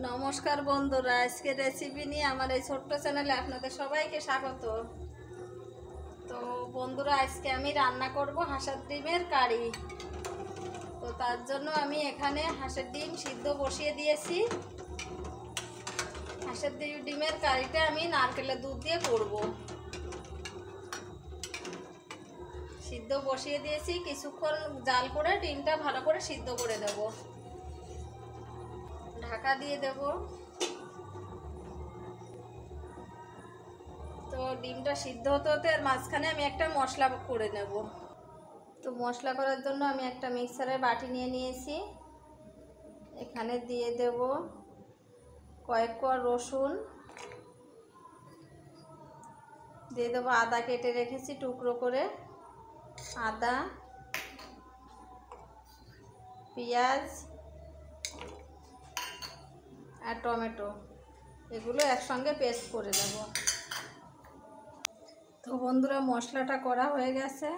নমস্কার বন্ধুরা, আজকে রেসিপি নিয়ে আমার এই ছোট্ট চ্যানেলে আপনাদের সবাইকে স্বাগত। তো বন্ধুরা, আজকে আমি রান্না করব হাঁসের ডিমের কারি। তো তার জন্য আমি এখানে হাঁসের ডিম সিদ্ধ বসিয়ে দিয়েছি। হাঁসের ডিমের কারিটা আমি নারকেলের দুধ দিয়ে করব। সিদ্ধ বসিয়ে দিয়েছি, কিছুক্ষণ জাল করে ডিমটা ভালো করে সিদ্ধ করে দেব। ঢাকা দিয়ে দেব। তো ডিমটা সিদ্ধ হতে হতে আর মাঝখানে আমি একটা মশলা করে নেব। তো মশলা করার জন্য আমি একটা মিক্সারের বাটি নিয়ে নিয়েছি। এখানে দিয়ে দেব কয়েক কোয়া রসুন, দিয়ে দেবো আদা কেটে রেখেছি টুকরো করে, আদা, পেঁয়াজ আর টমেটো, এগুলো একসঙ্গে পেস্ট করে দেব। তো বন্ধুরা, মশলাটা করা হয়ে গেছে,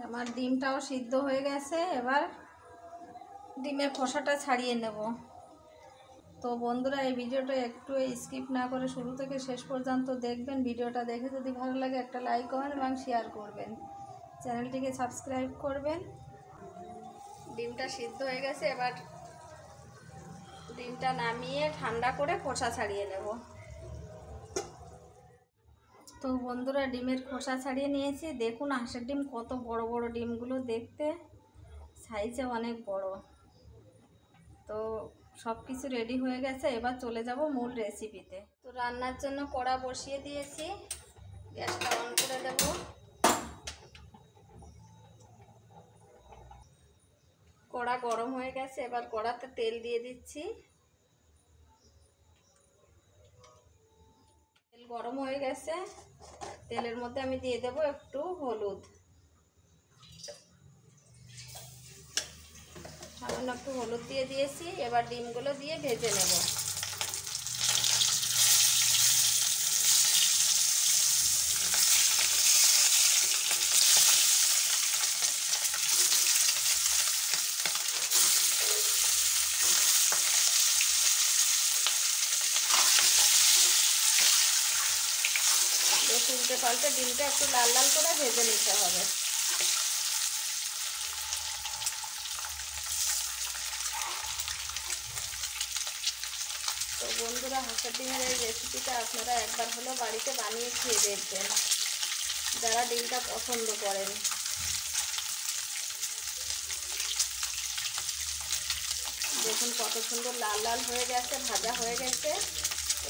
আমার ডিমটাও সিদ্ধ হয়ে গেছে। এবার ডিমের খোসাটা ছাড়িয়ে নেব। তো বন্ধুরা, এই ভিডিওটা একটু স্কিপ না করে শুরু থেকে শেষ পর্যন্ত দেখবেন। ভিডিওটা দেখে যদি ভালো লাগে একটা লাইক কমেন্ট এবং শেয়ার করবেন, চ্যানেলটিকে সাবস্ক্রাইব করবেন। ডিমটা সিদ্ধ হয়ে গেছে, এবার ডিমটা নামিয়ে ঠান্ডা করে খোসা ছাড়িয়ে নেব। তো বন্ধুরা, ডিমের খোসা ছাড়িয়ে নিয়েছি। দেখুন হাঁসের ডিম কত বড় বড় ডিমগুলো, দেখতে সাইজে অনেক বড়। তো সব কিছু রেডি হয়ে গেছে, এবার চলে যাব মূল রেসিপিতে। তো রান্নার জন্য কড়া বসিয়ে দিয়েছি, গ্যাসটা অন করে দেব। কড়া গরম হয়ে গেছে, এবার কড়াতে তেল দিয়ে দিচ্ছি। তেল গরম হয়ে গেছে, তেলের মধ্যে আমি দিয়ে দেব একটু হলুদ, সামান্য একটু হলুদ দিয়ে দিয়েছি। এবার ডিমগুলো দিয়ে ভেজে নেব। উল্টে পাল্টে ডিমটা একটু লাল লাল করে ভেজে নিতে হবে। তো বন্ধুরা, হাঁসের ডিমের এই রেসিপিটা আপনারা একবার হলেও বাড়িতে বানিয়ে খেয়ে দেখবেন, যারা ডিমটা পছন্দ করেন। দেখুন কত সুন্দর লাল লাল হয়ে গেছে, ভাজা হয়ে গেছে।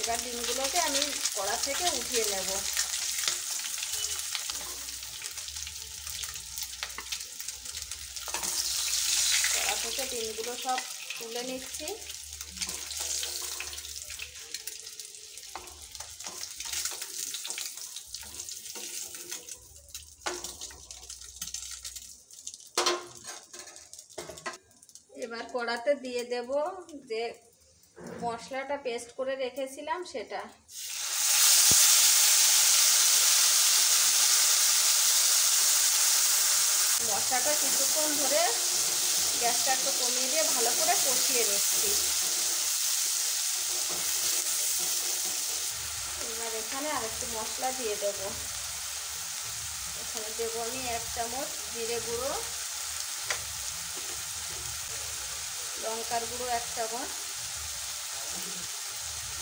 এবার ডিমগুলোকে আমি কড়া থেকে উঠিয়ে নেব। কড়া থেকে ডিমগুলো সব তুলে নিচ্ছি। এবার কড়াতে দিয়ে দেব যে মশলাটা পেস্ট করে রেখেছিলাম সেটা। মশলাটা কিছুক্ষণ ধরে গ্যাসটা একটু কমিয়ে দিয়ে ভালো করে কষিয়ে নিচ্ছি। এবার এখানে আরেকটু মশলা দিয়ে দেব। এখানে দেবো আমি 1 চামচ জিরে গুঁড়ো, লঙ্কার গুঁড়ো 1 চামচ।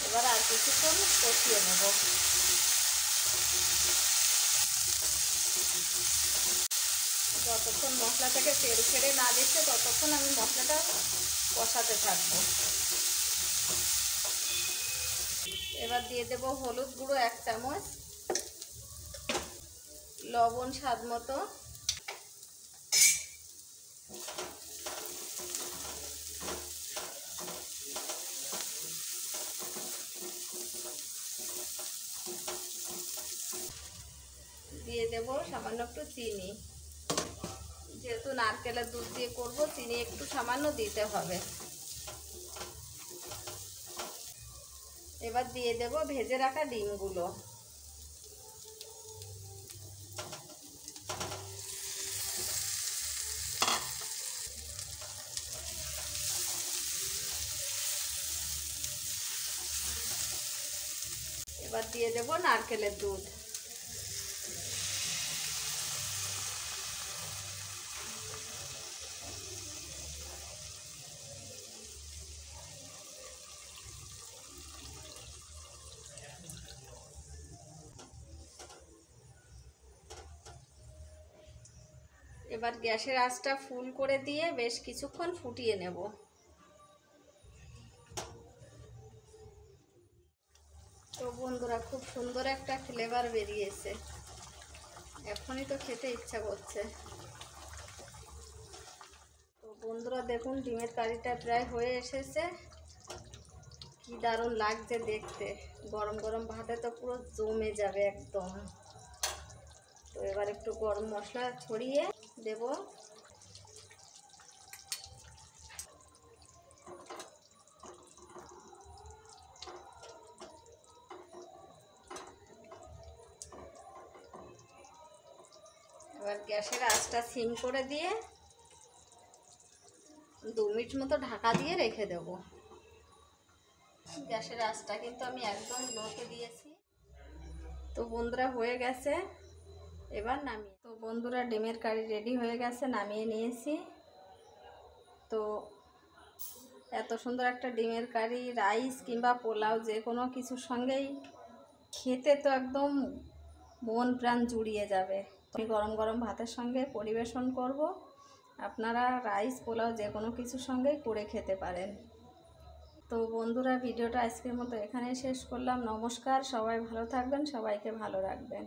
এবার আর কিছুক্ষণ কষিয়ে নেব। যতক্ষণ মশলা থেকে তেল ছেড়ে না দিচ্ছে ততক্ষণ আমি মশলাটা কষাতে থাকবো। এবার দিয়ে দেব হলুদ গুঁড়ো 1 চামচ, লবণ স্বাদ মতো, দিয়ে দেব সামান্য একটু চিনি। যেহেতু নারকেলের দুধ দিয়ে করব, চিনি একটু সামান্য দিতে হবে। এবার দিয়ে দেব ভেজে রাখা ডিমগুলো। এবার দিয়ে দেব নারকেলের দুধ। এবার গ্যাসের আঁচটা ফুল করে দিয়ে বেশ কিছুক্ষণ ফুটিয়ে নেব। তো বন্ধুরা, খুব সুন্দর একটা ফ্লেভার বেরিয়েছে, এখনই তো খেতে ইচ্ছা করছে। তো বন্ধুরা দেখুন, ডিমের কারিটা প্রায় হয়ে এসেছে। কি দারুণ লাগছে দেখতে, গরম গরম ভাতে তো পুরো জমে যাবে একদম। তো এবার একটু গরম মশলা ছড়িয়ে দেব। এবার গ্যাসের আঁচটা সিম করে দিয়ে 2 মিনিট মতো ঢাকা দিয়ে রেখে দেব। গ্যাসের আঁচটা কিন্তু আমি একদম লোতে দিয়েছি। তো বন্ধুরা হয়ে গেছে, এবার নামিয়ে। তো বন্ধুরা, ডিমের কারি রেডি হয়ে গেছে, নামিয়ে নিয়েছি। তো এত সুন্দর একটা ডিমের কারি রাইস কিংবা পোলাও যে কোনো কিছুর সঙ্গেই খেতে তো একদম মন প্রাণ জুড়িয়ে যাবে। আমি গরম গরম ভাতের সঙ্গে পরিবেশন করব। আপনারা রাইস পোলাও যে কোনো কিছুর সঙ্গেই করে খেতে পারেন। তো বন্ধুরা, ভিডিওটা আজকের মতো এখানেই শেষ করলাম। নমস্কার, সবাই ভালো থাকবেন, সবাইকে ভালো রাখবেন।